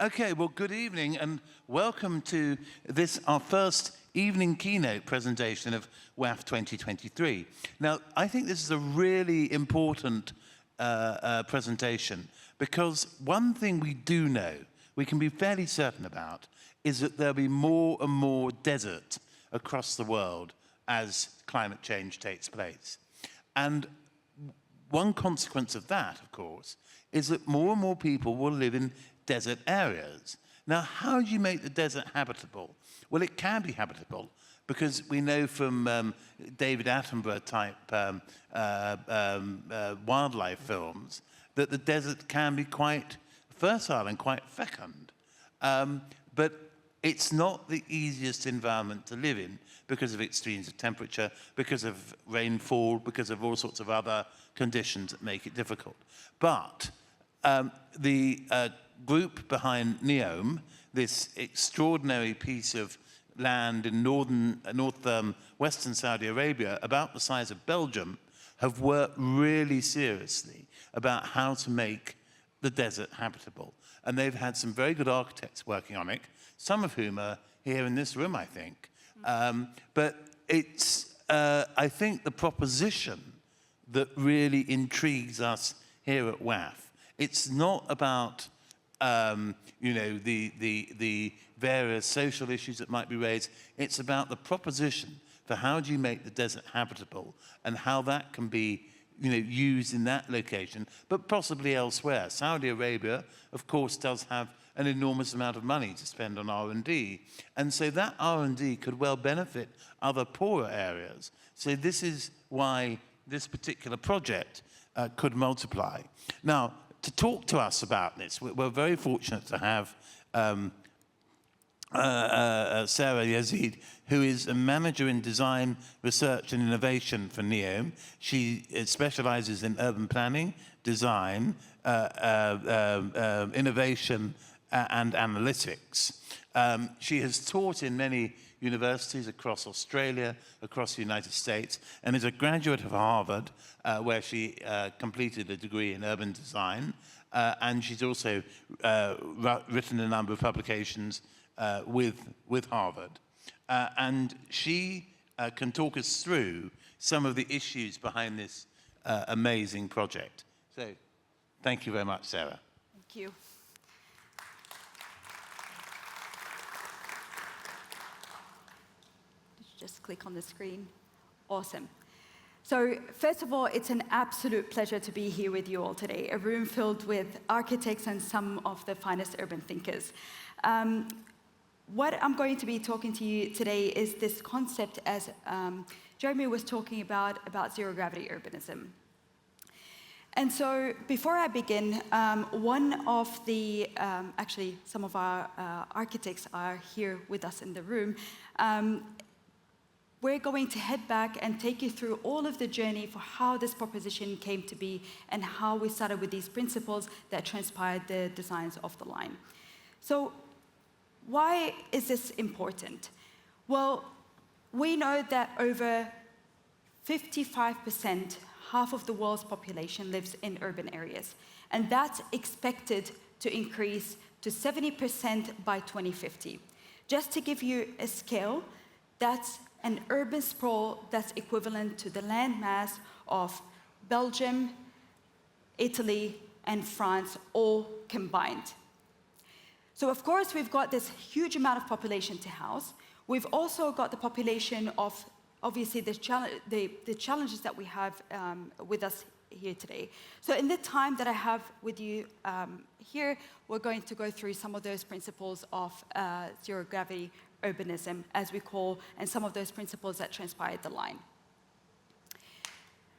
Okay, well, good evening and welcome to this, our first evening keynote presentation of WAF 2023. Now, I think this is a really important presentation because one thing we do know, we can be fairly certain about, is that there'll be more and more desert across the world as climate change takes place. And one consequence of that, of course, is that more and more people will live in desert areas. Now, how do you make the desert habitable? Well, it can be habitable because we know from David Attenborough type wildlife films that the desert can be quite fertile and quite fecund. But it's not the easiest environment to live in because of extremes of temperature, because of rainfall, because of all sorts of other conditions that make it difficult. But the group behind NEOM, this extraordinary piece of land in western Saudi Arabia, about the size of Belgium, have worked really seriously about how to make the desert habitable. And they've had some very good architects working on it, some of whom are here in this room, I think. But it's, I think, the proposition that really intrigues us here at WAF. It's not about the various social issues that might be raised. It's about the proposition for how do you make the desert habitable and how that can be used in that location, but possibly elsewhere. Saudi Arabia, of course, does have an enormous amount of money to spend on R&D. And so that R&D could well benefit other poorer areas. So this is why this particular project could multiply. Now, to talk to us about this, we're very fortunate to have Sarah Yazid, who is a manager in design, research and innovation for NEOM. She specializes in urban planning, design, innovation and analytics. She has taught in many universities across Australia, across the United States, and is a graduate of Harvard, where she completed a degree in urban design. And she's also written a number of publications with Harvard. And she can talk us through some of the issues behind this amazing project. So, thank you very much, Sarah. Thank you. Just click on the screen. Awesome. So first of all, it's an absolute pleasure to be here with you all today, a room filled with architects and some of the finest urban thinkers. What I'm going to be talking to you today is this concept, as Jeremy was talking about zero gravity urbanism. And so before I begin, one of the, actually some of our architects are here with us in the room. We're going to head back and take you through all of the journey for how this proposition came to be and how we started with these principles that transpired the designs of the line. So why is this important? Well, we know that over 55%, half of the world's population lives in urban areas, and that's expected to increase to 70% by 2050. Just to give you a scale, that's an urban sprawl that's equivalent to the land mass of Belgium, Italy, and France all combined. So of course, we've got this huge amount of population to house. We've also got the population of, obviously, the challenges that we have with us here today. So in the time that I have with you here, we're going to go through some of those principles of zero gravity urbanism, as we call, and some of those principles that transpired the line.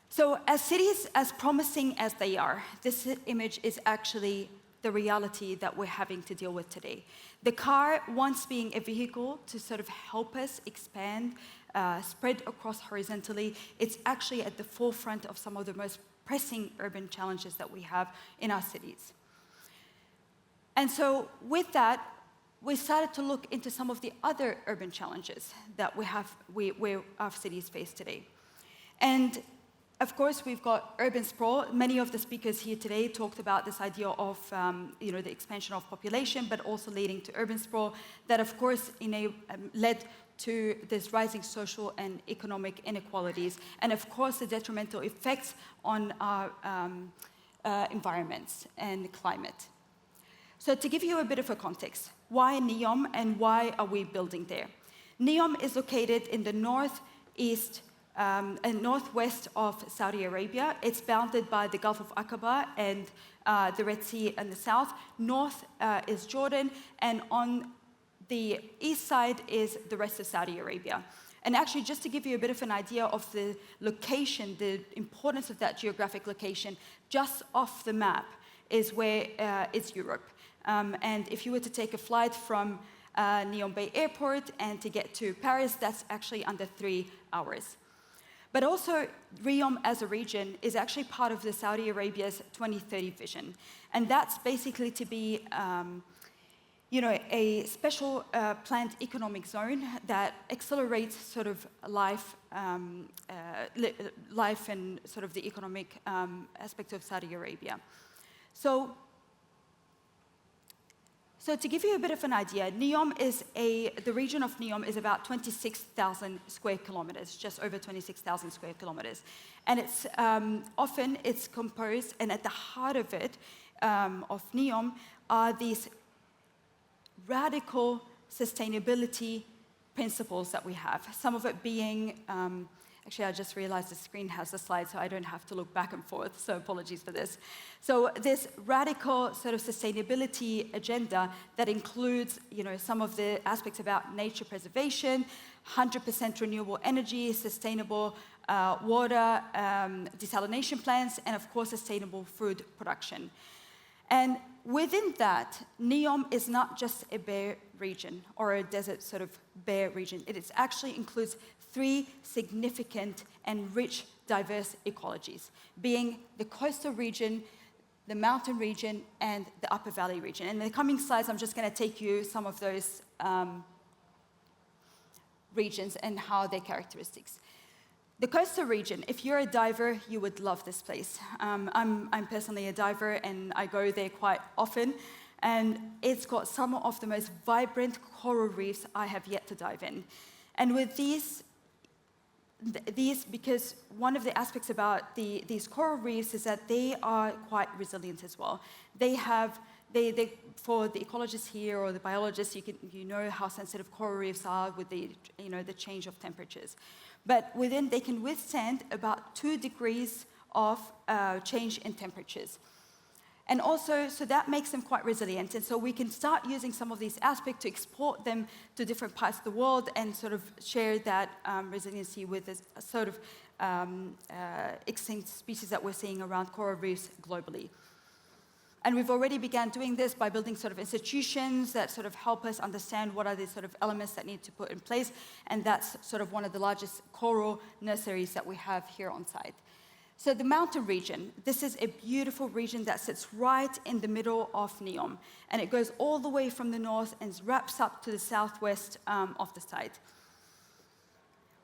So as cities, as promising as they are, this image is actually the reality that we're having to deal with today. The car, once being a vehicle to sort of help us expand, spread across horizontally, it's actually at the forefront of some of the most pressing urban challenges that we have in our cities. And so with that, we started to look into some of the other urban challenges that we have, where our cities face today. And Of course, we've got urban sprawl. Many of the speakers here today talked about this idea of the expansion of population, but also leading to urban sprawl that, of course, led to this rising social and economic inequalities, and of course, the detrimental effects on our environments and climate. So to give you a bit of a context, why NEOM and why are we building there? NEOM is located in the northeast and northwest of Saudi Arabia. It's bounded by the Gulf of Aqaba and the Red Sea in the south. North is Jordan, and on the east side is the rest of Saudi Arabia. And actually, just to give you a bit of an idea of the location, the importance of that geographic location, just off the map is where it's Europe. And if you were to take a flight from NEOM Bay Airport and to get to Paris, that's actually under 3 hours. But also, NEOM as a region is actually part of the Saudi Arabia's 2030 vision. And that's basically to be a special planned economic zone that accelerates sort of life and sort of the economic aspect of Saudi Arabia. So to give you a bit of an idea, the region of NEOM is about 26,000 square kilometers, just over 26,000 square kilometers. And it's composed, and at the heart of it, of NEOM, are these radical sustainability principles that we have. Some of it being, actually, I just realized the screen has the slide, so I don't have to look back and forth, so apologies for this. So this radical sort of sustainability agenda that includes, some of the aspects about nature preservation, 100% renewable energy, sustainable water desalination plants, and of course, sustainable food production. And within that, NEOM is not just a bare region or a desert sort of bare region. It actually includes 3 significant and rich, diverse ecologies, being the coastal region, the mountain region, and the upper valley region. And in the coming slides, I'm just going to take you some of those regions and how their characteristics. The coastal region, if you're a diver, you would love this place. I'm personally a diver, and I go there quite often. And it's got some of the most vibrant coral reefs I have yet to dive in. And with these, because one of the aspects about these coral reefs is that they are quite resilient as well. For the ecologists here or the biologists, you know how sensitive coral reefs are with the change of temperatures. But they can withstand about 2 degrees of change in temperatures. And also, so that makes them quite resilient. And so we can start using some of these aspects to export them to different parts of the world and sort of share that resiliency with this sort of extinct species that we're seeing around coral reefs globally. And we've already began doing this by building sort of institutions that sort of help us understand what are the sort of elements that need to put in place. And that's sort of one of the largest coral nurseries that we have here on site. So the mountain region, this is a beautiful region that sits right in the middle of NEOM. And it goes all the way from the north and wraps up to the southwest of the site.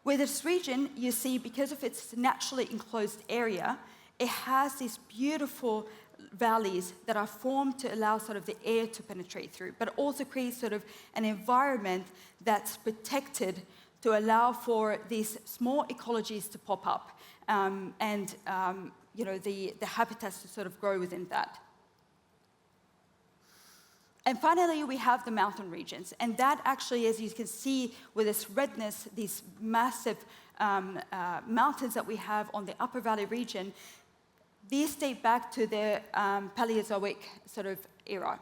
With this region, you see, because of its naturally enclosed area, it has these beautiful valleys that are formed to allow sort of the air to penetrate through, but also create sort of an environment that's protected to allow for these small ecologies to pop up and the habitats to sort of grow within that. And finally, we have the mountain regions. And that actually, as you can see with this redness, these massive mountains that we have on the upper valley region, these date back to the Paleozoic sort of era.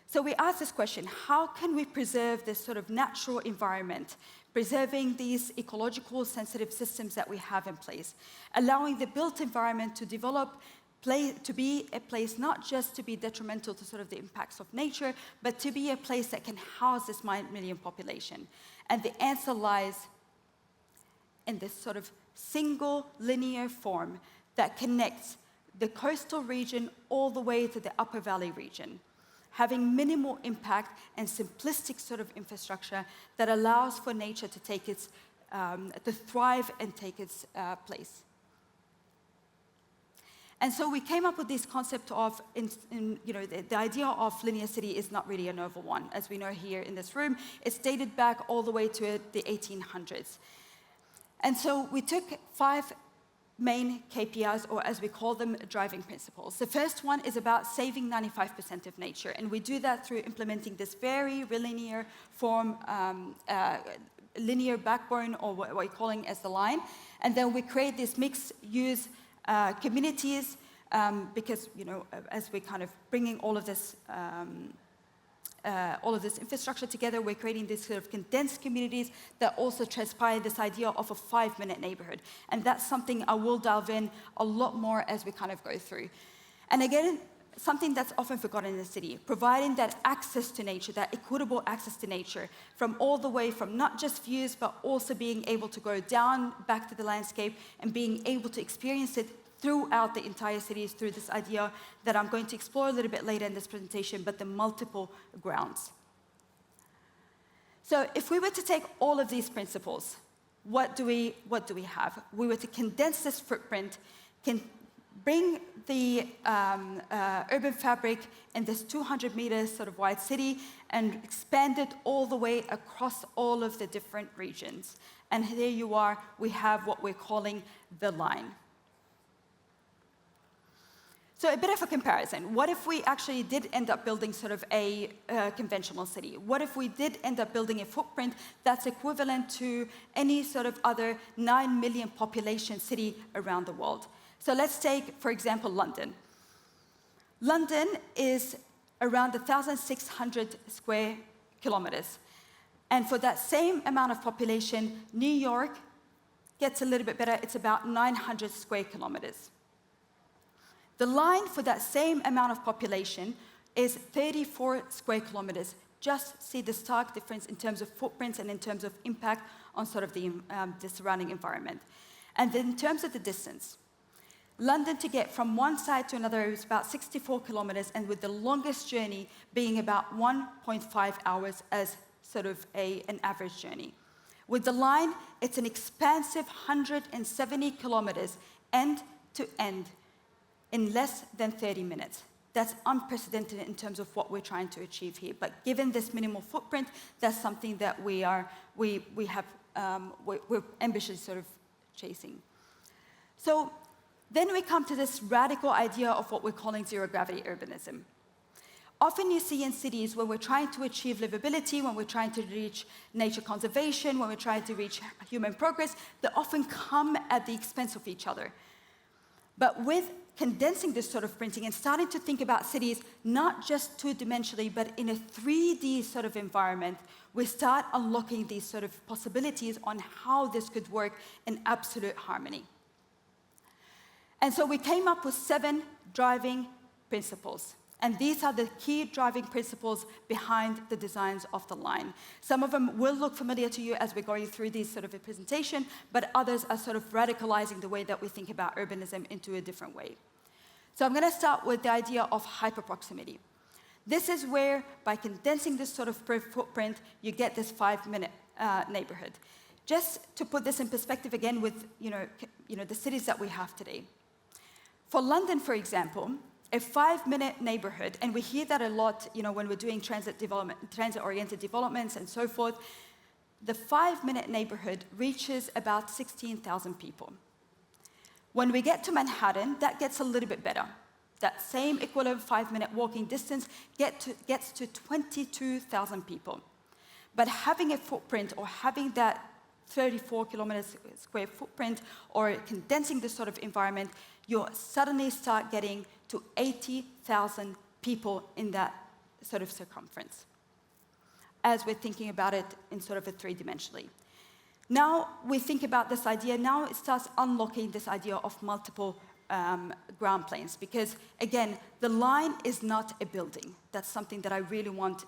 So we asked this question: how can we preserve this sort of natural environment, preserving these ecological sensitive systems that we have in place, allowing the built environment to develop, to be a place not just to be detrimental to sort of the impacts of nature, but to be a place that can house this million population? And the answer lies in this sort of single linear form that connects the coastal region all the way to the upper valley region, having minimal impact and simplistic sort of infrastructure that allows for nature to take its to thrive and take its place. And so we came up with this concept of, the idea of linear city is not really a novel one. As we know here in this room, it's dated back all the way to the 1800s. And so we took 5 main KPIs, or as we call them, driving principles. The first one is about saving 95% of nature, and we do that through implementing this very linear form, linear backbone, or what we're calling as the line. And then we create this mixed-use communities, because, as we're kind of bringing all of this infrastructure together, we're creating these sort of condensed communities that also transpire this idea of a 5-minute neighborhood. And that's something I will delve in a lot more as we kind of go through. And again, something that's often forgotten in the city, providing that access to nature, that equitable access to nature, from all the way from not just views, but also being able to go down back to the landscape and being able to experience it throughout the entire cities through this idea that I'm going to explore a little bit later in this presentation, but the multiple grounds. So if we were to take all of these principles, what do we have? We were to condense this footprint, can bring the urban fabric in this 200 meters sort of wide city and expand it all the way across all of the different regions. And here you are, we have what we're calling the line. So a bit of a comparison. What if we actually did end up building sort of a conventional city? What if we did end up building a footprint that's equivalent to any sort of other 9 million population city around the world? So let's take, for example, London. London is around 1,600 square kilometers. And for that same amount of population, New York gets a little bit better. It's about 900 square kilometers. The line for that same amount of population is 34 square kilometers. Just see the stark difference in terms of footprints and in terms of impact on sort of the surrounding environment. And then in terms of the distance, London to get from one side to another is about 64 kilometers, and with the longest journey being about 1.5 hours as sort of an average journey. With the line, it's an expansive 170 kilometers end to end in less than 30 minutes. That's unprecedented in terms of what we're trying to achieve here. But given this minimal footprint, that's something that we're ambitious sort of chasing. So then we come to this radical idea of what we're calling zero gravity urbanism. Often you see in cities where we're trying to achieve livability, when we're trying to reach nature conservation, when we're trying to reach human progress, they often come at the expense of each other. But with condensing this sort of printing and starting to think about cities not just two-dimensionally, but in a 3D sort of environment, we start unlocking these sort of possibilities on how this could work in absolute harmony. And so we came up with 7 driving principles. And these are the key driving principles behind the designs of the line. Some of them will look familiar to you as we're going through these sort of a presentation, but others are sort of radicalizing the way that we think about urbanism into a different way. So I'm going to start with the idea of hyperproximity. This is where, by condensing this sort of footprint, you get this 5-minute neighborhood. Just to put this in perspective again with the cities that we have today. For London, for example, a 5-minute neighborhood, and we hear that a lot, when we're doing transit-oriented developments and so forth, the 5-minute neighborhood reaches about 16,000 people. When we get to Manhattan, that gets a little bit better. That same equivalent 5-minute walking distance gets to 22,000 people. But having a footprint, or having that 34 kilometers square footprint, or condensing this sort of environment, you'll suddenly start getting to 80,000 people in that sort of circumference, as we're thinking about it in sort of a 3-dimensionally. Now we think about this idea, now it starts unlocking this idea of multiple ground planes, because again, the line is not a building. That's something that I really want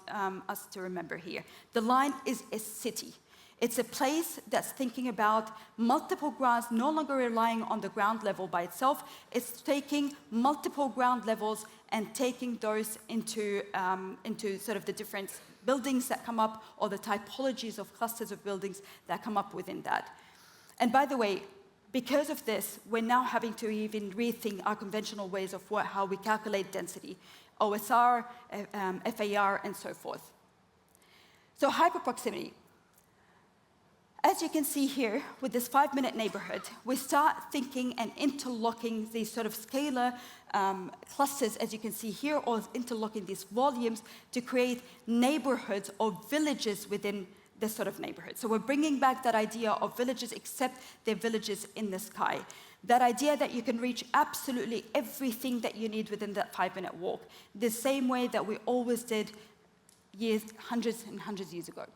us to remember here. The line is a city. It's a place that's thinking about multiple grounds, no longer relying on the ground level by itself. It's taking multiple ground levels and taking those into sort of the different buildings that come up or the typologies of clusters of buildings that come up within that. And by the way, because of this, we're now having to even rethink our conventional ways of how we calculate density, OSR, FAR, and so forth. So hyperproximity. As you can see here, with this 5-minute neighborhood, we start thinking and interlocking these sort of scalar clusters, as you can see here, or interlocking these volumes to create neighborhoods or villages within this sort of neighborhood. So we're bringing back that idea of villages, except they're villages in the sky. That idea that you can reach absolutely everything that you need within that 5-minute walk, the same way that we always did hundreds and hundreds of years ago.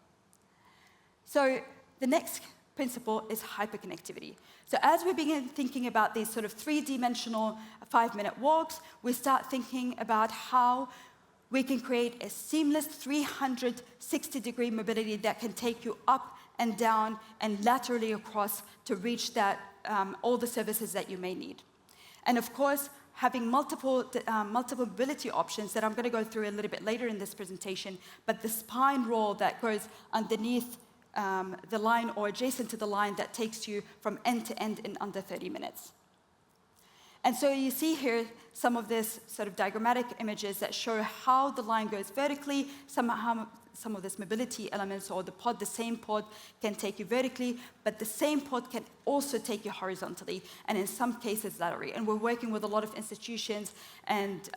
So the next principle is hyperconnectivity. So as we begin thinking about these sort of 3-dimensional 5-minute walks, we start thinking about how we can create a seamless 360-degree mobility that can take you up and down and laterally across to reach that, all the services that you may need. And of course, having multiple mobility options that I'm going to go through a little bit later in this presentation, but the spine roll that goes underneath the line or adjacent to the line that takes you from end to end in under 30 minutes. And so you see here some of this sort of diagrammatic images that show how the line goes vertically, some of this mobility elements, or the same pod can take you vertically, but the same pod can also take you horizontally, and in some cases laterally. And we're working with a lot of institutions and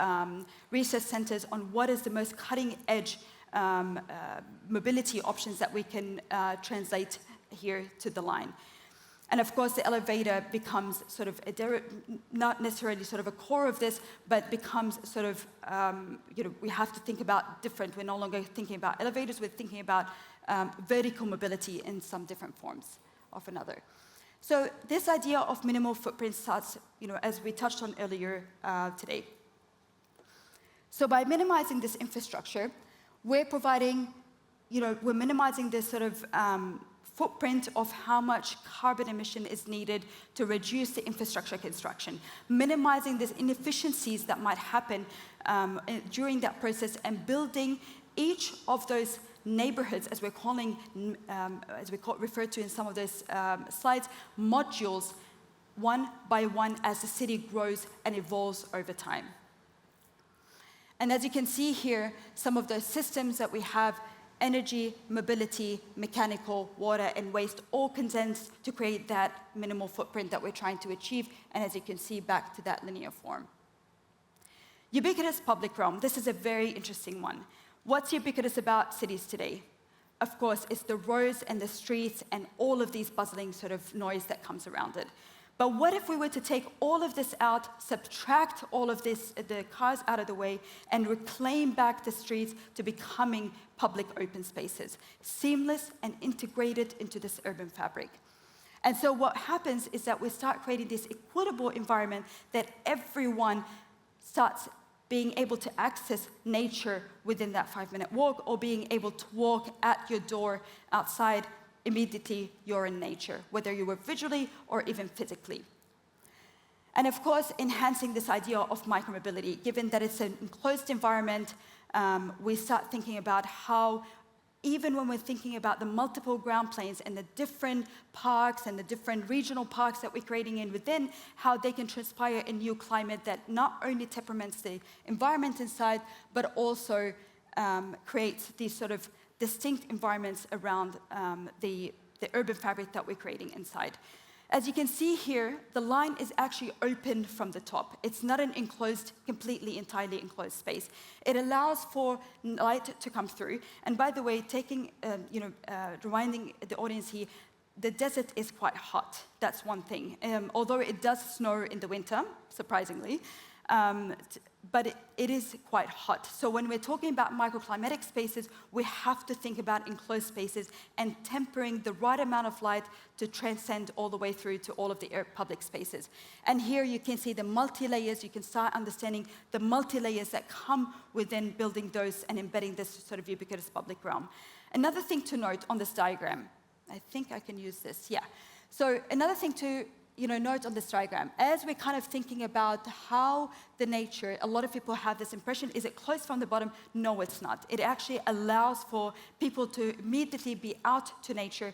research centers on what is the most cutting-edge mobility options that we can translate here to the line. And of course, the elevator becomes sort of not necessarily sort of a core of this, but becomes sort of, we have to think about different. We're no longer thinking about elevators, we're thinking about vertical mobility in some different forms of another. So this idea of minimal footprint starts, as we touched on earlier today. So by minimizing this infrastructure, we're providing, we're minimizing this sort of footprint of how much carbon emission is needed to reduce the infrastructure construction, minimizing these inefficiencies that might happen during that process, and building each of those neighborhoods, as we're calling, referred to in some of those slides, modules, one by one, as the city grows and evolves over time. And as you can see here, some of those systems that we have, energy, mobility, mechanical, water, and waste, all condensed to create that minimal footprint that we're trying to achieve, and as you can see, back to that linear form. Ubiquitous public realm. This is a very interesting one. What's ubiquitous about cities today? Of course, it's the roads and the streets and all of these bustling sort of noise that comes around it. But what if we were to take all of this out, subtract all of this, the cars out of the way, and reclaim back the streets to becoming public open spaces, seamless and integrated into this urban fabric? And so what happens is that we start creating this equitable environment that everyone starts being able to access nature within that 5-minute walk, or being able to walk at your door outside. Immediately you're in nature, whether you were visually or even physically. And of course, enhancing this idea of micromobility, given that it's an enclosed environment, we start thinking about how, even when we're thinking about the multiple ground planes and the different parks and the different regional parks that we're creating in within, how they can transpire a new climate that not only temperaments the environment inside, but also creates these sort of distinct environments around the urban fabric that we're creating inside. As you can see here, the line is actually open from the top. It's not an enclosed, completely, entirely enclosed space. It allows for light to come through. And by the way, reminding the audience here, the desert is quite hot. That's one thing. Although it does snow in the winter, surprisingly, but it is quite hot. So when we're talking about microclimatic spaces, we have to think about enclosed spaces and tempering the right amount of light to transcend all the way through to all of the public spaces. And here you can see the multi-layers. You can start understanding the multi-layers that come within building those and embedding this sort of ubiquitous public realm. Another thing to note on this diagram, I think I can use this, yeah. So another thing to note on this diagram, as we're kind of thinking about how the nature, a lot of people have this impression, is it closed from the bottom? No, it's not. It actually allows for people to immediately be out to nature,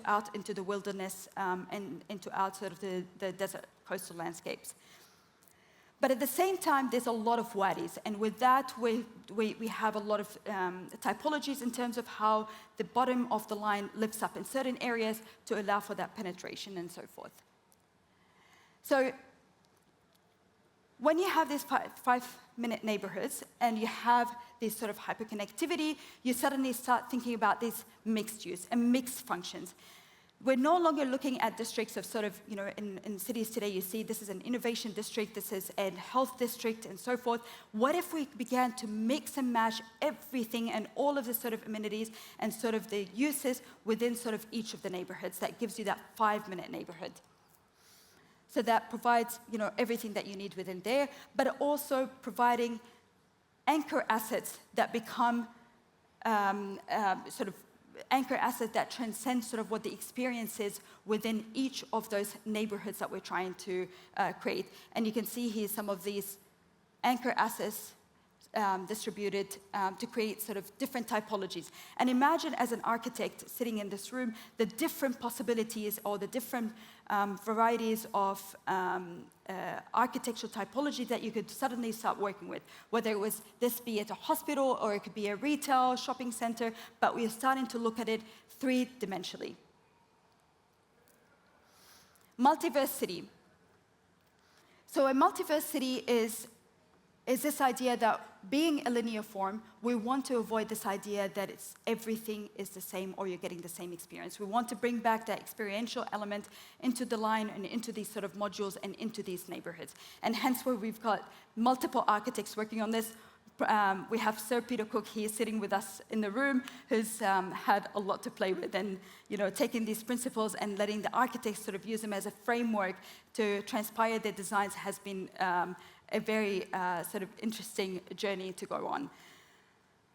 out into the wilderness, and out sort of the desert coastal landscapes. But at the same time, there's a lot of wadis, and with that, we have a lot of typologies in terms of how the bottom of the line lifts up in certain areas to allow for that penetration and so forth. So when you have these five-minute neighborhoods and you have this sort of hyperconnectivity, you suddenly start thinking about these mixed use and mixed functions. We're no longer looking at districts of sort of, in cities today, you see this is an innovation district, this is a health district, and so forth. What if we began to mix and match everything and all of the sort of amenities and sort of the uses within sort of each of the neighborhoods? That gives you that 5-minute neighborhood. So that provides, everything that you need within there, but also providing anchor assets that become sort of anchor assets that transcend sort of what the experience is within each of those neighborhoods that we're trying to create. And you can see here some of these anchor assets distributed to create sort of different typologies. And imagine as an architect sitting in this room, the different possibilities or the different varieties of architectural typology that you could suddenly start working with, whether it was this be at a hospital or it could be a retail shopping center, but we are starting to look at it three-dimensionally. Multiverse city. So a multiverse city is this idea that being a linear form, we want to avoid this idea that everything is the same or you're getting the same experience. We want to bring back that experiential element into the line and into these sort of modules and into these neighborhoods. And hence where we've got multiple architects working on this. We have Sir Peter Cook here sitting with us in the room, who's had a lot to play with, and taking these principles and letting the architects sort of use them as a framework to transpire their designs has been a very sort of interesting journey to go on.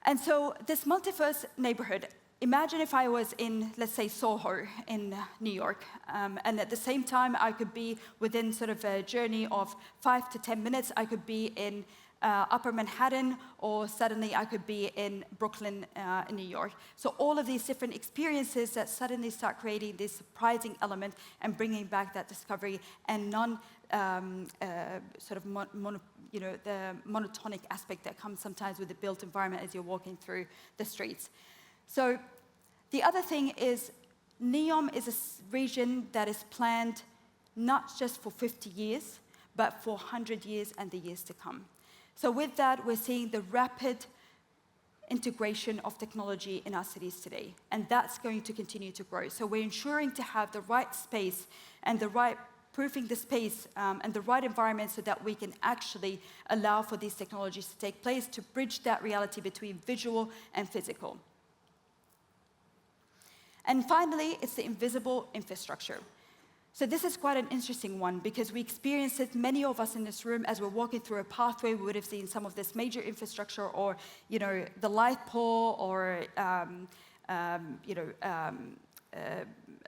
And so this multiverse neighborhood, imagine if I was in, let's say, Soho in New York, and at the same time I could be within sort of a journey of 5 to 10 minutes, I could be in Upper Manhattan, or suddenly I could be in Brooklyn, in New York. So all of these different experiences that suddenly start creating this surprising element and bringing back that discovery and sort of the monotonic aspect that comes sometimes with the built environment as you're walking through the streets. So the other thing is NEOM is a region that is planned not just for 50 years, but for 100 years and the years to come. So with that, we're seeing the rapid integration of technology in our cities today, and that's going to continue to grow. So we're ensuring to have the right space and the right proofing the space and the right environment so that we can actually allow for these technologies to take place to bridge that reality between visual and physical. And finally, it's the invisible infrastructure. So this is quite an interesting one because we experienced it, many of us in this room, as we're walking through a pathway, we would have seen some of this major infrastructure or, the light pole or,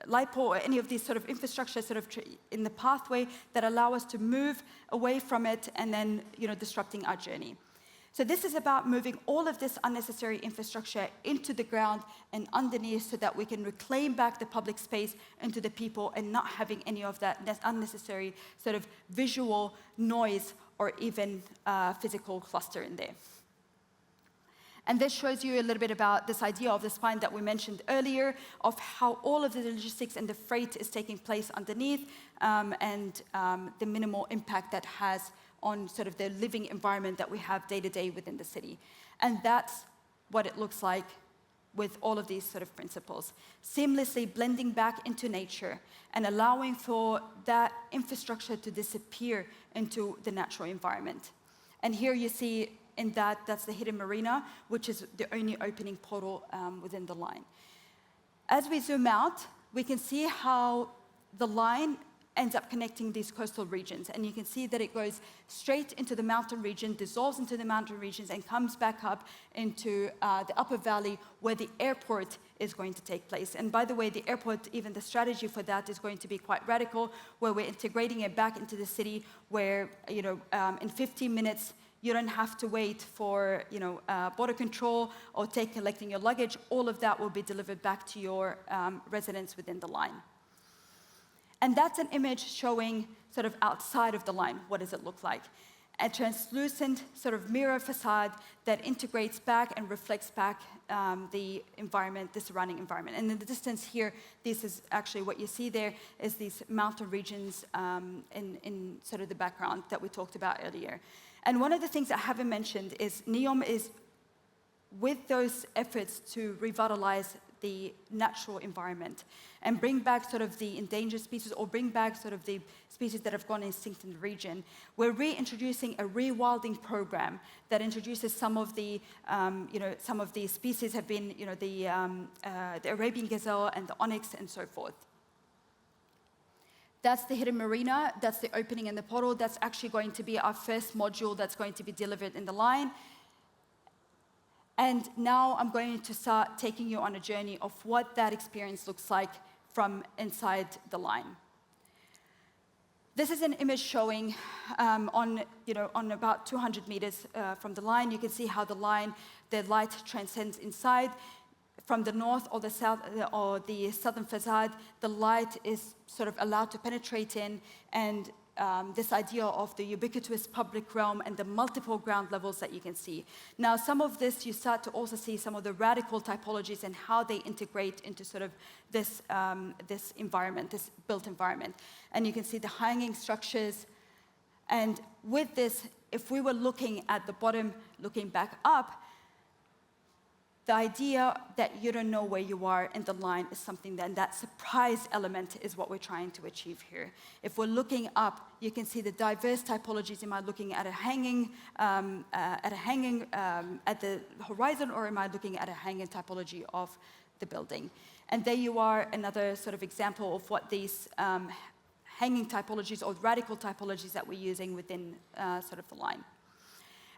light pole or any of these sort of infrastructure sort of in the pathway that allow us to move away from it and then, disrupting our journey. So this is about moving all of this unnecessary infrastructure into the ground and underneath so that we can reclaim back the public space into the people and not having any of that unnecessary sort of visual noise or even physical cluster in there. And this shows you a little bit about this idea of the spine that we mentioned earlier, of how all of the logistics and the freight is taking place underneath, and the minimal impact that has on sort of the living environment that we have day to day within the city. And that's what it looks like with all of these sort of principles. Seamlessly blending back into nature and allowing for that infrastructure to disappear into the natural environment. And here you see in that's the hidden marina, which is the only opening portal within the line. As we zoom out, we can see how the line ends up connecting these coastal regions. And you can see that it goes straight into the mountain region, dissolves into the mountain regions, and comes back up into the upper valley where the airport is going to take place. And by the way, the airport, even the strategy for that is going to be quite radical, where we're integrating it back into the city, where in 15 minutes, you don't have to wait for border control or collecting your luggage. All of that will be delivered back to your residence within the line. And that's an image showing sort of outside of the line. What does it look like? A translucent sort of mirror facade that integrates back and reflects back the environment, the surrounding environment. And in the distance here, this is actually what you see there is these mountain regions in sort of the background that we talked about earlier. And one of the things I haven't mentioned is NEOM is, with those efforts to revitalize the natural environment and bring back sort of the endangered species or bring back sort of the species that have gone extinct in the region, we're reintroducing a rewilding program that introduces some of the species have been, the Arabian gazelle and the onyx and so forth. That's the hidden marina, that's the opening in the portal. That's actually going to be our first module that's going to be delivered in the line. And now I'm going to start taking you on a journey of what that experience looks like from inside the line. This is an image showing on about 200 meters from the line. You can see how the light transcends inside. From the north or the south or the southern facade, the light is sort of allowed to penetrate in, and this idea of the ubiquitous public realm and the multiple ground levels that you can see. Now, some of this, you start to also see some of the radical typologies and how they integrate into sort of this environment, this built environment. And you can see the hanging structures. And with this, if we were looking at the bottom, looking back up, the idea that you don't know where you are in the line is something that surprise element is what we're trying to achieve here. If we're looking up, you can see the diverse typologies. Am I looking at a hanging at the horizon, or am I looking at a hanging typology of the building? And there you are, another sort of example of what these hanging typologies or radical typologies that we're using within sort of the line.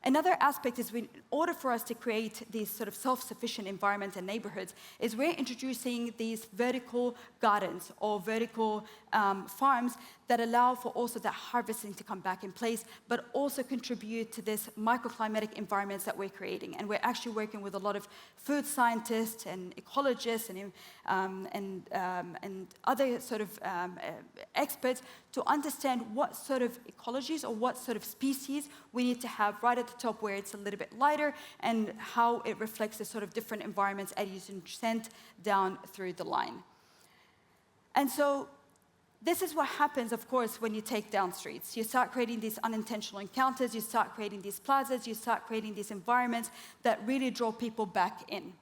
Another aspect is, in order for us to create these sort of self-sufficient environments and neighborhoods, is we're introducing these vertical gardens or vertical farms that allow for also that harvesting to come back in place, but also contribute to this microclimatic environments that we're creating. And we're actually working with a lot of food scientists and ecologists and other sort of experts to understand what sort of ecologies or what sort of species we need to have right at the top, where it's a little bit lighter, and how it reflects the sort of different environments as you descend down through the line. And so this is what happens, of course, when you take down streets. You start creating these unintentional encounters, you start creating these plazas, you start creating these environments that really draw people back in.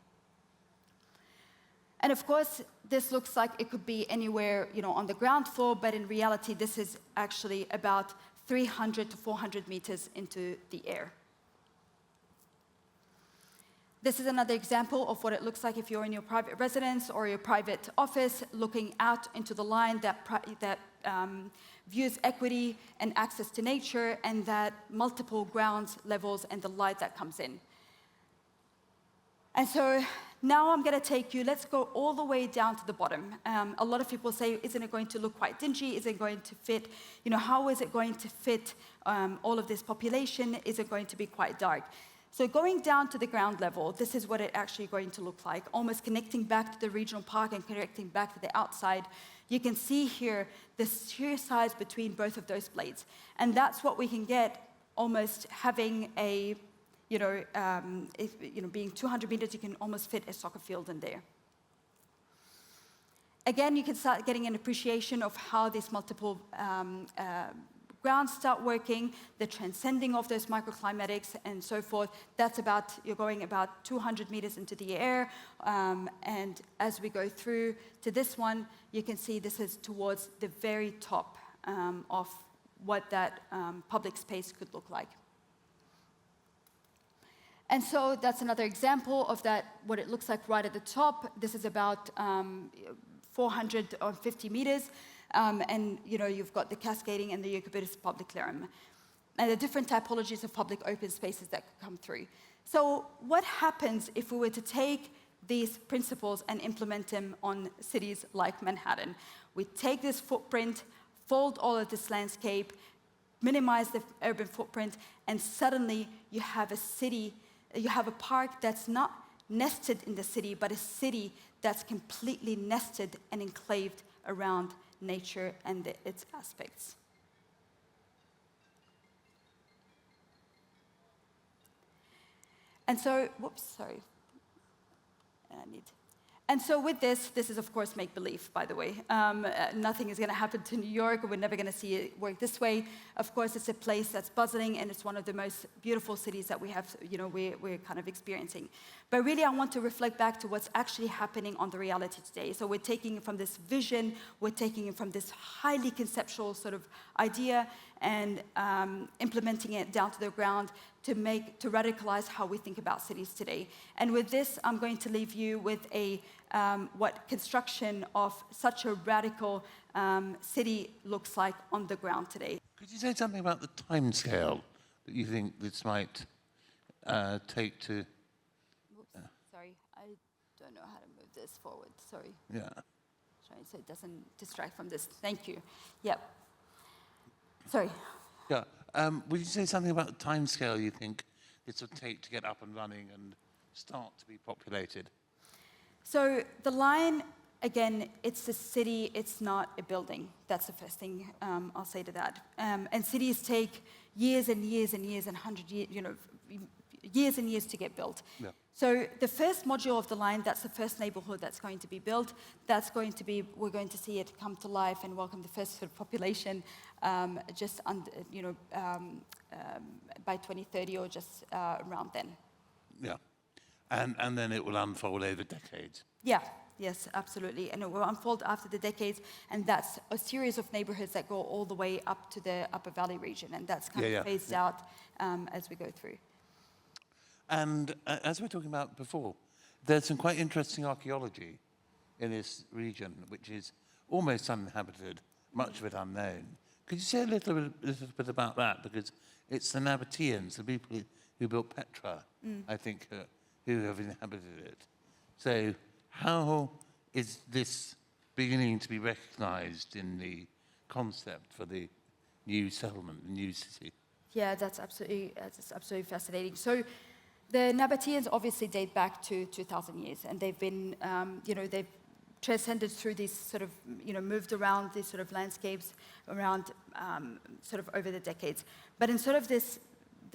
And of course, this looks like it could be anywhere, on the ground floor, but in reality, this is actually about 300 to 400 meters into the air. This is another example of what it looks like if you're in your private residence or your private office, looking out into the line that views equity and access to nature, and that multiple ground levels and the light that comes in. And so now I'm going to take you, let's go all the way down to the bottom. A lot of people say, isn't it going to look quite dingy? Is it going to fit? How is it going to fit all of this population? Is it going to be quite dark? So going down to the ground level, this is what it's actually going to look like, almost connecting back to the regional park and connecting back to the outside. You can see here the sheer size between both of those blades. And that's what we can get, almost having a, being 200 meters, you can almost fit a soccer field in there. Again, you can start getting an appreciation of how these multiple grounds start working, the transcending of those microclimatics and so forth. That's about, you're going about 200 meters into the air. And as we go through to this one, you can see this is towards the very top of what that public space could look like. And so that's another example of that, what it looks like right at the top. This is about 450 meters. And you've got the cascading and the ubiquitous public realm, and the different typologies of public open spaces that come through. So what happens if we were to take these principles and implement them on cities like Manhattan. We take this footprint, fold all of this landscape, minimize the urban footprint, and suddenly you have a city, you have a park that's not nested in the city, but a city that's completely nested and enclaved around nature and its aspects. And so, whoops, sorry. And so with this is of course make-believe, by the way. Nothing is going to happen to New York. We're never going to see it work this way. Of course, it's a place that's bustling, and it's one of the most beautiful cities that we have, we're kind of experiencing. But really, I want to reflect back to what's actually happening on the reality today. So we're taking it from this vision, we're taking it from this highly conceptual sort of idea, and implementing it down to the ground to radicalize how we think about cities today. And with this, I'm going to leave you with what construction of such a radical city looks like on the ground today. Could you say something about the timescale that you think this might take to? Sorry, I don't know how to move this forward. Sorry. Yeah. Trying so it doesn't distract from this. Thank you. Yep. Sorry. Yeah. Would you say something about the timescale you think this would take to get up and running and start to be populated? So the line, again, it's a city, it's not a building. That's the first thing I'll say to that. And cities take years and years and years and years and years to get built. Yeah. So the first module of the line, that's the first neighborhood that's going to be built. That's going to be, we're going to see it come to life and welcome the first sort of population just under, by 2030 or just around then. Yeah. And then it will unfold over decades. Yeah, yes, absolutely. And it will unfold after the decades, and that's a series of neighborhoods that go all the way up to the Upper Valley region, and that's kind of phased out as we go through. And as we were talking about before, there's some quite interesting archaeology in this region, which is almost uninhabited, much of it unknown. Could you say a little bit about that? Because it's the Nabateans, the people who built Petra, I think, who have inhabited it. So how is this beginning to be recognized in the concept for the new settlement, the new city? Yeah, that's absolutely fascinating. So the Nabateans obviously date back to 2,000 years, and they've been, they've transcended through these sort of, moved around these sort of landscapes around sort of over the decades. But in sort of this,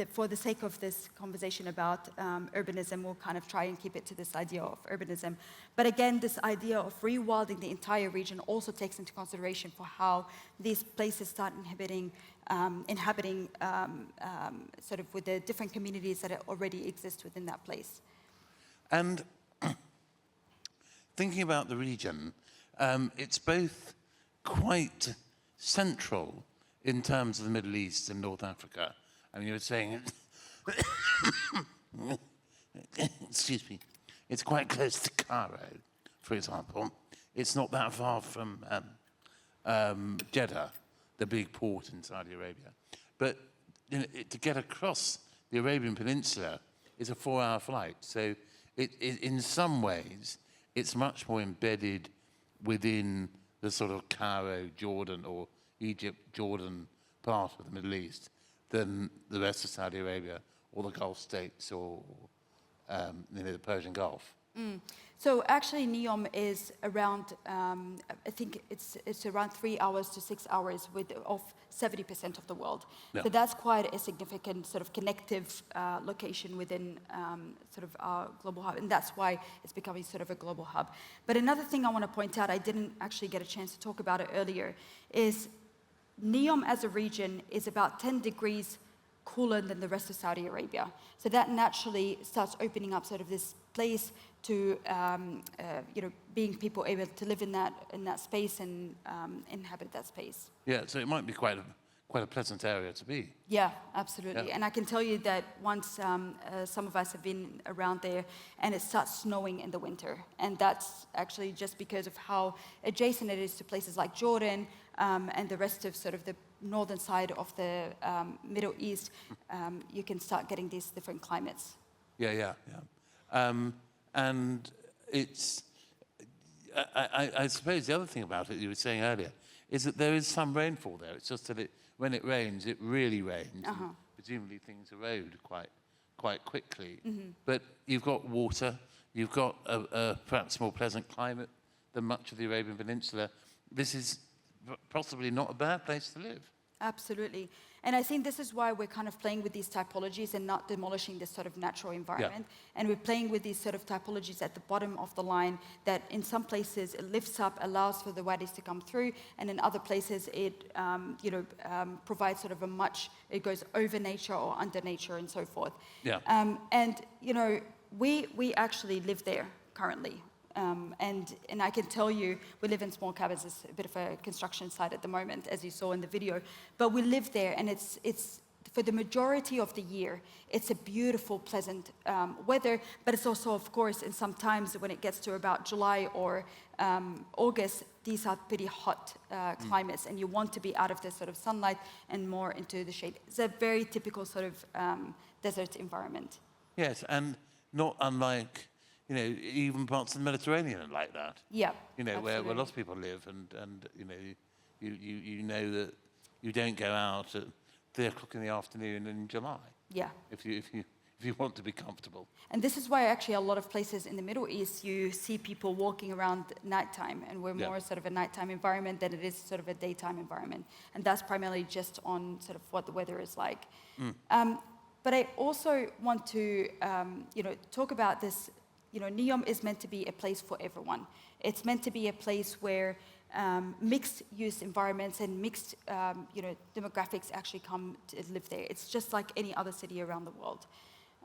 for the sake of this conversation about urbanism, we'll kind of try and keep it to this idea of urbanism. But again, this idea of rewilding the entire region also takes into consideration for how these places start inhabiting sort of with the different communities that already exist within that place. And thinking about the region, it's both quite central in terms of the Middle East and North Africa. I mean, you were saying, excuse me, it's quite close to Cairo, for example. It's not that far from Jeddah, the big port in Saudi Arabia. But to get across the Arabian Peninsula is a 4-hour flight. So in some ways, it's much more embedded within the sort of Cairo, Jordan, or Egypt, Jordan part of the Middle East than the rest of Saudi Arabia or the Gulf states or the Persian Gulf. So actually, NEOM is around, I think it's around 3 hours to 6 hours of 70% of the world. Yeah. So that's quite a significant sort of connective location within sort of our global hub, and that's why it's becoming sort of a global hub. But another thing I want to point out, I didn't actually get a chance to talk about it earlier, is NEOM as a region is about 10 degrees cooler than the rest of Saudi Arabia. So that naturally starts opening up sort of this place to, being people able to live in that space and inhabit that space. Yeah, so it might be quite a pleasant area to be. Yeah, absolutely. Yeah. And I can tell you that once some of us have been around there, and it starts snowing in the winter. And that's actually just because of how adjacent it is to places like Jordan and the rest of sort of the northern side of the Middle East. You can start getting these different climates. Yeah. And it's, I suppose the other thing about it you were saying earlier is that there is some rainfall there. It's just that when it rains, it really rains. And presumably things erode quite quickly. But you've got water, you've got a perhaps more pleasant climate than much of the Arabian Peninsula. This is possibly not a bad place to live. Absolutely. And I think this is why we're kind of playing with these typologies and not demolishing this sort of natural environment. Yeah. And we're playing with these sort of typologies at the bottom of the line that in some places it lifts up, allows for the wadis to come through, and in other places it provides sort of it goes over nature or under nature and so forth. Yeah. And, we actually live there currently. And I can tell you, we live in small cabins. It's a bit of a construction site at the moment, as you saw in the video. But we live there, and it's for the majority of the year, it's a beautiful, pleasant weather. But it's also, of course, in some times when it gets to about July or August, these are pretty hot climates, and you want to be out of the sort of sunlight and more into the shade. It's a very typical sort of desert environment. Yes, and not unlike even parts of the Mediterranean are like that. Yeah. Where lots of people live, and you know that you don't go out at 3 o'clock in the afternoon in July. Yeah. If you want to be comfortable. And this is why actually a lot of places in the Middle East you see people walking around nighttime, and we're more sort of a nighttime environment than it is sort of a daytime environment, and that's primarily just on sort of what the weather is like. But I also want to talk about this. NEOM is meant to be a place for everyone. It's meant to be a place where mixed-use environments and mixed, demographics actually come to live there. It's just like any other city around the world.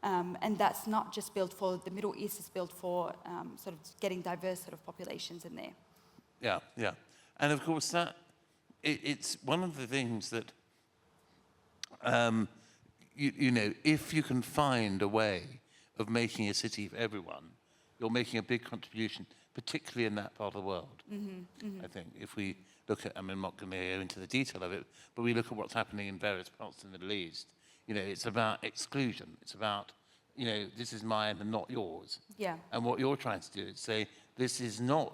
And that's not just built for the Middle East, it's built for sort of getting diverse sort of populations in there. Yeah, yeah. And of course, it's one of the things that, if you can find a way of making a city for everyone, you're making a big contribution, particularly in that part of the world. I think if we look at, I'm not going to go into the detail of it, but we look at what's happening in various parts of the Middle East. It's about exclusion. It's about, this is mine and not yours. Yeah. And what you're trying to do is say, this is not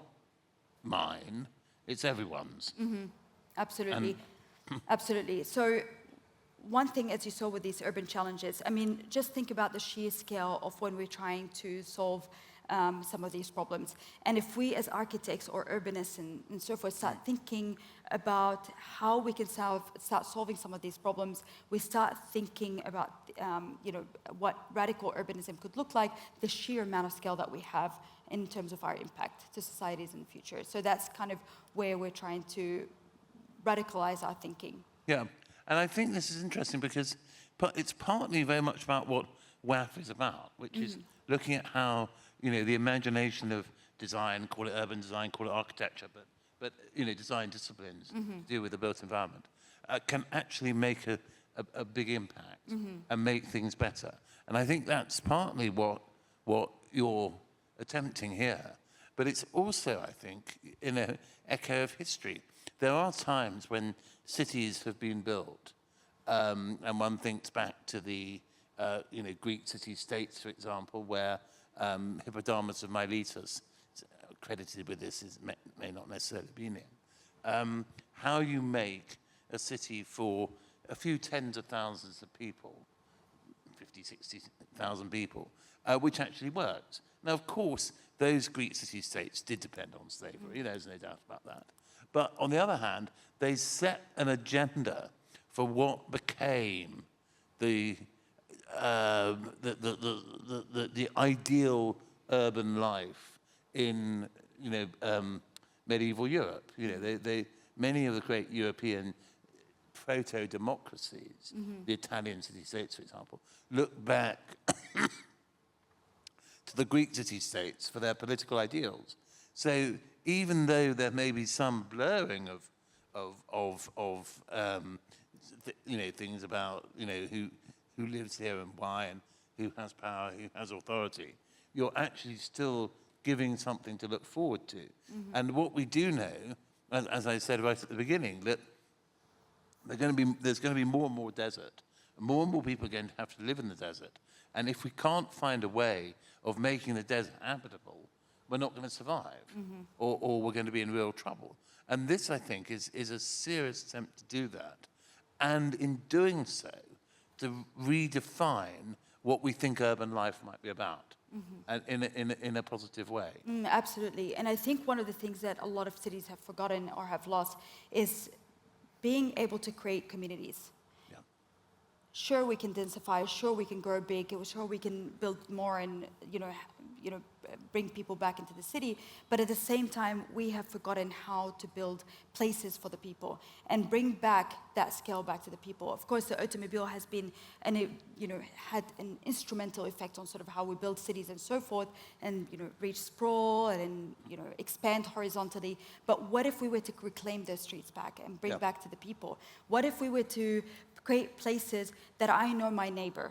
mine, it's everyone's. Absolutely. Absolutely. So one thing, as you saw with these urban challenges, just think about the sheer scale of when we're trying to solve some of these problems. And if we as architects or urbanists and so forth start thinking about how we can start solving some of these problems, we start thinking about what radical urbanism could look like, the sheer amount of scale that we have in terms of our impact to societies in the future. So that's kind of where we're trying to radicalize our thinking. Yeah. And I think this is interesting because it's partly very much about what WAF is about, which is looking at how, the imagination of design, call it urban design, call it architecture, but design disciplines to do with the built environment, can actually make a big impact and make things better. And I think that's partly what you're attempting here. But it's also, I think, in an echo of history. There are times when cities have been built, and one thinks back to the Greek city-states, for example, where Hippodamus of Miletus, credited with this, may not necessarily be in. How you make a city for a few tens of thousands of people, 50, 60,000 people, which actually worked. Now, of course, those Greek city-states did depend on slavery, there's no doubt about that. But on the other hand, they set an agenda for what became the ideal urban life in medieval Europe. Many of the great European proto-democracies, the Italian city-states, for example, look back to the Greek city-states for their political ideals. So even though there may be some blurring of things about who lives here and why and who has power, who has authority, you're actually still giving something to look forward to. And what we do know, as I said right at the beginning, that there's going to be more and more desert. More and more people are going to have to live in the desert. And if we can't find a way of making the desert habitable, we're not going to survive, or we're going to be in real trouble. And this, I think, is a serious attempt to do that. And in doing so, to redefine what we think urban life might be about, and in a positive way. Absolutely. And I think one of the things that a lot of cities have forgotten or have lost is being able to create communities. Yeah. Sure, we can densify. Sure, we can grow big. Sure, we can build more and bring people back into the city. But at the same time, we have forgotten how to build places for the people and bring back that scale back to the people. Of course, the automobile has been and it had an instrumental effect on sort of how we build cities and so forth, and reach sprawl and expand horizontally. But what if we were to reclaim those streets back and bring back to the people? What if we were to create places that I know my neighbor?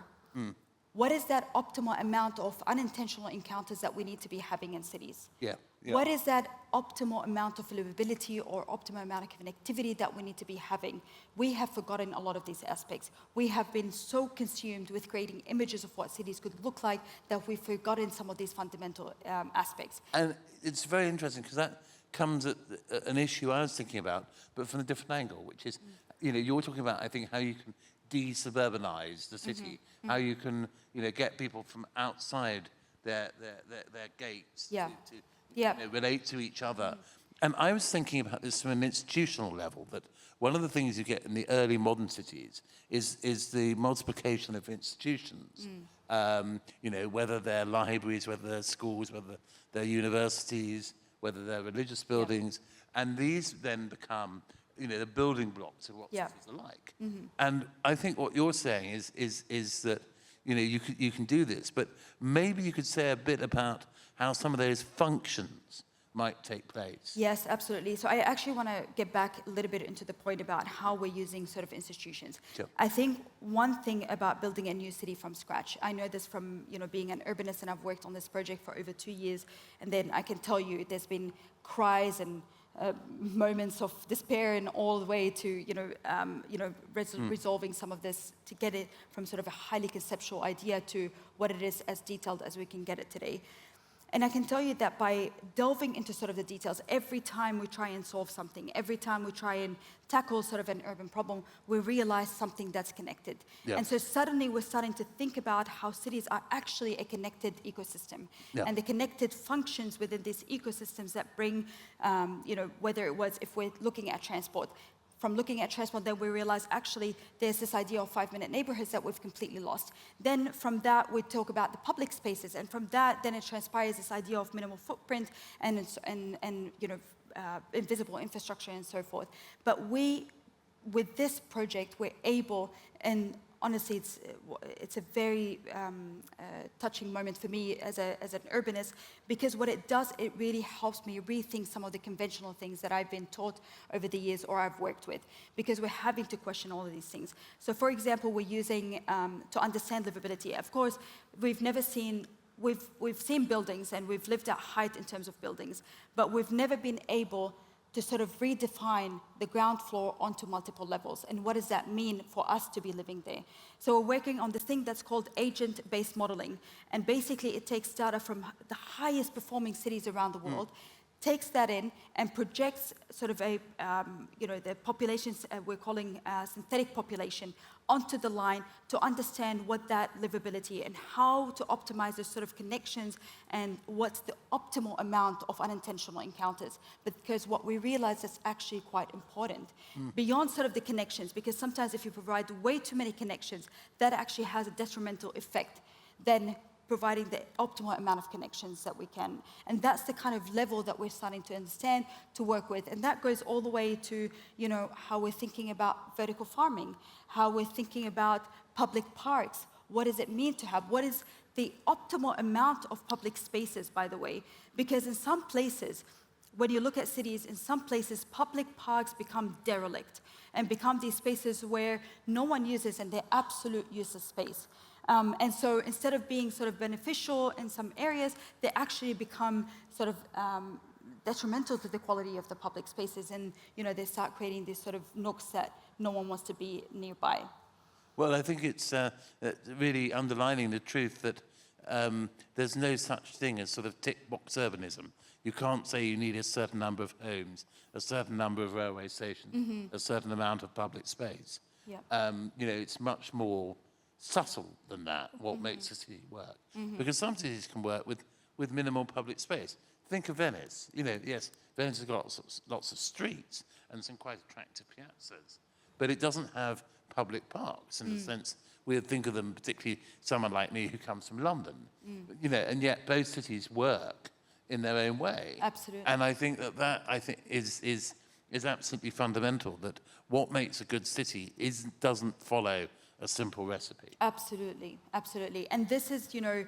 What is that optimal amount of unintentional encounters that we need to be having in cities? Yeah. What is that optimal amount of livability or optimal amount of connectivity that we need to be having? We have forgotten a lot of these aspects. We have been so consumed with creating images of what cities could look like that we've forgotten some of these fundamental aspects. And it's very interesting because that comes at an issue I was thinking about, but from a different angle, which is, you're talking about, I think, how you can de-suburbanize the city, how you can, get people from outside their gates to relate to each other. And I was thinking about this from an institutional level, that one of the things you get in the early modern cities is the multiplication of institutions. Whether they're libraries, whether they're schools, whether they're universities, whether they're religious buildings, and these then become the building blocks of what cities are like. And I think what you're saying is that you can do this, but maybe you could say a bit about how some of those functions might take place. Yes, absolutely. So I actually want to get back a little bit into the point about how we're using sort of institutions. Sure. I think one thing about building a new city from scratch, I know this from being an urbanist, and I've worked on this project for over 2 years, and then I can tell you there's been cries and moments of despair and all the way to resolving some of this to get it from sort of a highly conceptual idea to what it is as detailed as we can get it today. And I can tell you that by delving into sort of the details, every time we try and solve something, every time we try and tackle sort of an urban problem, we realize something that's connected. Yeah. And so suddenly we're starting to think about how cities are actually a connected ecosystem. Yeah. And the connected functions within these ecosystems that bring, whether it was, if we're looking at transport, from looking at transport, then we realize actually there's this idea of 5-minute neighborhoods that we've completely lost. Then from that, we talk about the public spaces, and from that, then it transpires this idea of minimal footprint and invisible infrastructure and so forth. But with this project, we're able, and honestly, it's a very touching moment for me as an urbanist, because what it does, it really helps me rethink some of the conventional things that I've been taught over the years or I've worked with, because we're having to question all of these things. So for example, we're using, to understand livability, of course, we've seen buildings and we've lived at height in terms of buildings, but we've never been able to sort of redefine the ground floor onto multiple levels. And what does that mean for us to be living there? So we're working on this thing that's called agent-based modeling. And basically it takes data from the highest performing cities around the world, takes that in and projects sort of the populations we're calling synthetic population onto the line to understand what that livability and how to optimize those sort of connections and what's the optimal amount of unintentional encounters. Because what we realize is actually quite important. Beyond sort of the connections, because sometimes if you provide way too many connections, that actually has a detrimental effect then providing the optimal amount of connections that we can. And that's the kind of level that we're starting to understand, to work with. And that goes all the way to, how we're thinking about vertical farming, how we're thinking about public parks. What does it mean to have? What is the optimal amount of public spaces, by the way? Because in some places, when you look at cities, in some places, public parks become derelict and become these spaces where no one uses and they're absolute useless space. And so instead of being sort of beneficial in some areas, they actually become sort of detrimental to the quality of the public spaces. And, they start creating these sort of nooks that no one wants to be nearby. Well, I think it's really underlining the truth that there's no such thing as sort of tick box urbanism. You can't say you need a certain number of homes, a certain number of railway stations, a certain amount of public space. Yeah. You know, it's much more subtle than that, what makes a city work. Because some cities can work with minimal public space. Think of Venice. You know, yes, Venice has got lots of streets and some quite attractive piazzas, but it doesn't have public parks in the sense we would think of them, particularly someone like me who comes from London. You know, and yet both cities work in their own way. Absolutely. And I think that is absolutely fundamental, that what makes a good city doesn't follow a simple recipe. Absolutely, absolutely. And this is, you know,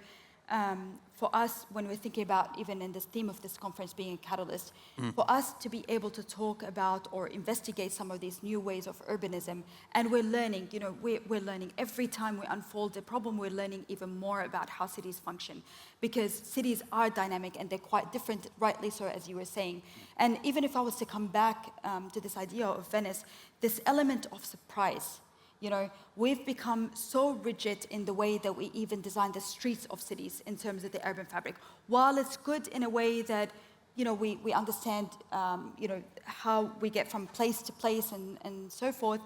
for us, when we're thinking about, even in this theme of this conference being a catalyst, for us to be able to talk about or investigate some of these new ways of urbanism, and we're learning, you know, we're learning every time we unfold the problem, we're learning even more about how cities function, because cities are dynamic and they're quite different, rightly so, as you were saying. And even if I was to come back to this idea of Venice, this element of surprise. You know, we've become so rigid in the way that we even design the streets of cities in terms of the urban fabric. While it's good in a way that, you know, we understand, you know, how we get from place to place and so forth,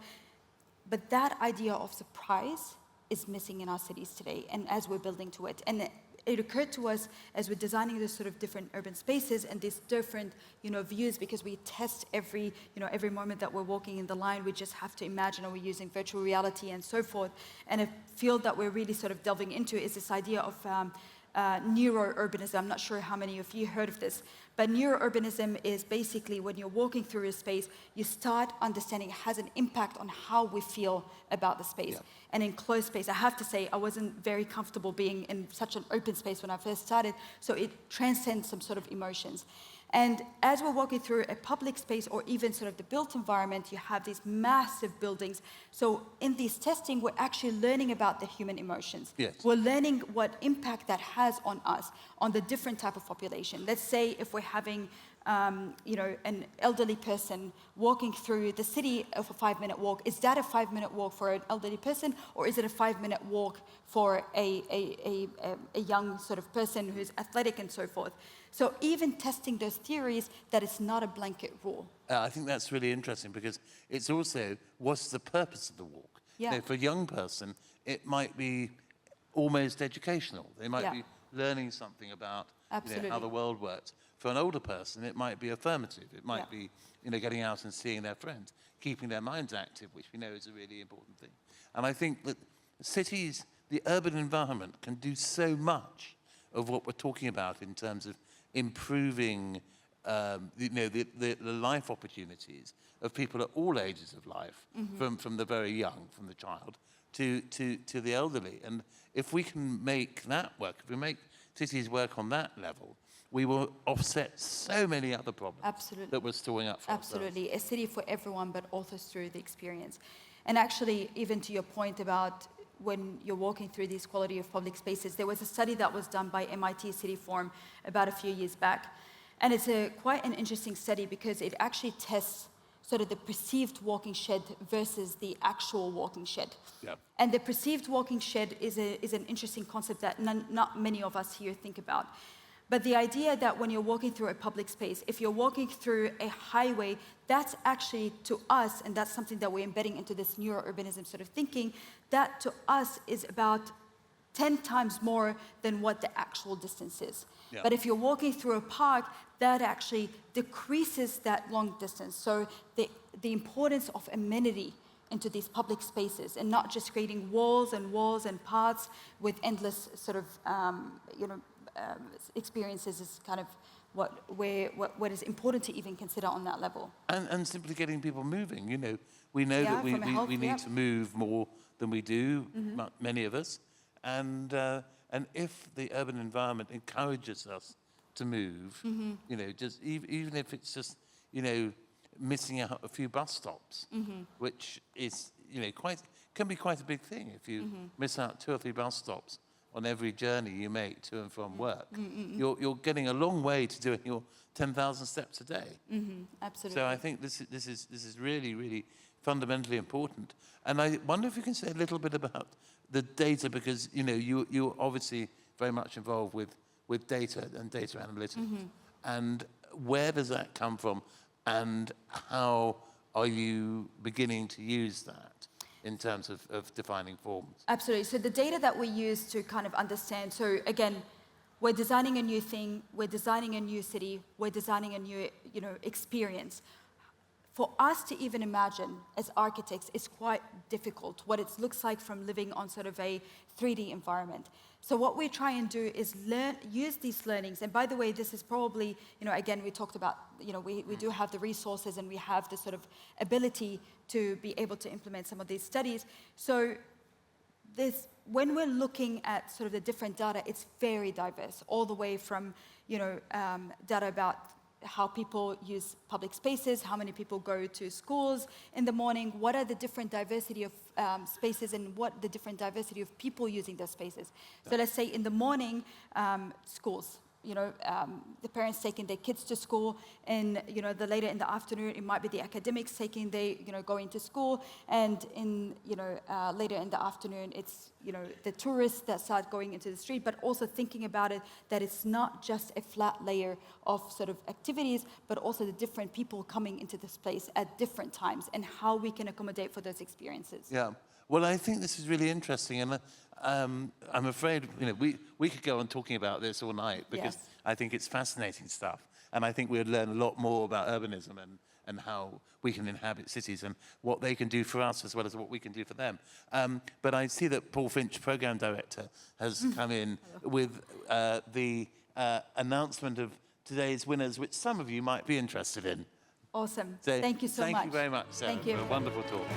but that idea of surprise is missing in our cities today, and as we're building to it. And it occurred to us as we're designing this sort of different urban spaces and these different, you know, views, because we test every moment that we're walking in the line, we just have to imagine, or we're using virtual reality and so forth. And a field that we're really sort of delving into is this idea of neurourbanism. I'm not sure how many of you heard of this, but neurourbanism is basically when you're walking through a space, you start understanding it has an impact on how we feel about the space. Yeah. And in closed space, I have to say, I wasn't very comfortable being in such an open space when I first started, so it transcends some sort of emotions. And as we're walking through a public space or even sort of the built environment, you have these massive buildings. So in this testing, we're actually learning about the human emotions. Yes. We're learning what impact that has on us, on the different type of population. Let's say if we're having you know, an elderly person walking through the city of a 5-minute walk, is that a 5-minute walk for an elderly person, or is it a 5-minute walk for a young sort of person who's athletic and so forth? So even testing those theories, that it's not a blanket rule. I think that's really interesting, because it's also, what's the purpose of the walk? Yeah. You know, for a young person, it might be almost educational. They might be learning something about, you know, how the world works. For an older person, it might be affirmative. It might be, you know, getting out and seeing their friends, keeping their minds active, which we know is a really important thing. And I think that cities, the urban environment, can do so much of what we're talking about in terms of improving, you know, the life opportunities of people at all ages of life, from the very young, from the child to the elderly. And if we can make that work, if we make cities work on that level, we will offset so many other problems that we're storing up for Absolutely. ourselves. A city for everyone, but also through the experience. And actually, even to your point about when you're walking through these quality of public spaces, there was a study that was done by MIT City Forum about a few years back. And it's quite an interesting study, because it actually tests sort of the perceived walking shed versus the actual walking shed. Yep. And the perceived walking shed is an interesting concept that not many of us here think about. But the idea that when you're walking through a public space, if you're walking through a highway, that's actually, to us, and that's something that we're embedding into this neurourbanism sort of thinking, that to us is about 10 times more than what the actual distance is. Yeah. But if you're walking through a park, that actually decreases that long distance. So the importance of amenity into these public spaces, and not just creating walls and paths with endless sort of, you know, experiences, is kind of what is important to even consider on that level. And simply getting people moving. You know, we know that we need to move more than we do, many of us. And if the urban environment encourages us to move, you know, just even if it's just, you know, missing out a few bus stops, which is, you know, can be quite a big thing if you miss out 2 or 3 bus stops on every journey you make to and from work. You're getting a long way to doing your 10,000 steps a day. Absolutely. So I think this is really, really fundamentally important. And I wonder if you can say a little bit about the data, because, you know, you're obviously very much involved with data and data analytics. And where does that come from? And how are you beginning to use that in terms of defining forms? Absolutely. So the data that we use to kind of understand, so again, we're designing a new thing, we're designing a new city, we're designing a new experience. For us to even imagine as architects, it's quite difficult what it looks like from living on sort of a 3D environment. So what we try and do is use these learnings. And by the way, this is probably, again, we talked about, we do have the resources and we have the sort of ability to be able to implement some of these studies. So when we're looking at sort of the different data, it's very diverse, all the way from, data about how people use public spaces, how many people go to schools in the morning, what are the different diversity of spaces and what the different diversity of people using those spaces. So let's say in the morning, schools, the parents taking their kids to school, and the later in the afternoon, it might be the academics taking going to school, and in later in the afternoon, it's the tourists that start going into the street, but also thinking about it that it's not just a flat layer of sort of activities, but also the different people coming into this place at different times and how we can accommodate for those experiences. Yeah. Well, I think this is really interesting, and I'm afraid we could go on talking about this all night because Yes. I think it's fascinating stuff, and I think we'd learn a lot more about urbanism and how we can inhabit cities and what they can do for us as well as what we can do for them. But I see that Paul Finch, Programme Director, has come in with the announcement of today's winners, which some of you might be interested in. Awesome. So Thank you so much. Thank you very much, Sarah, Thank you. for a wonderful talk.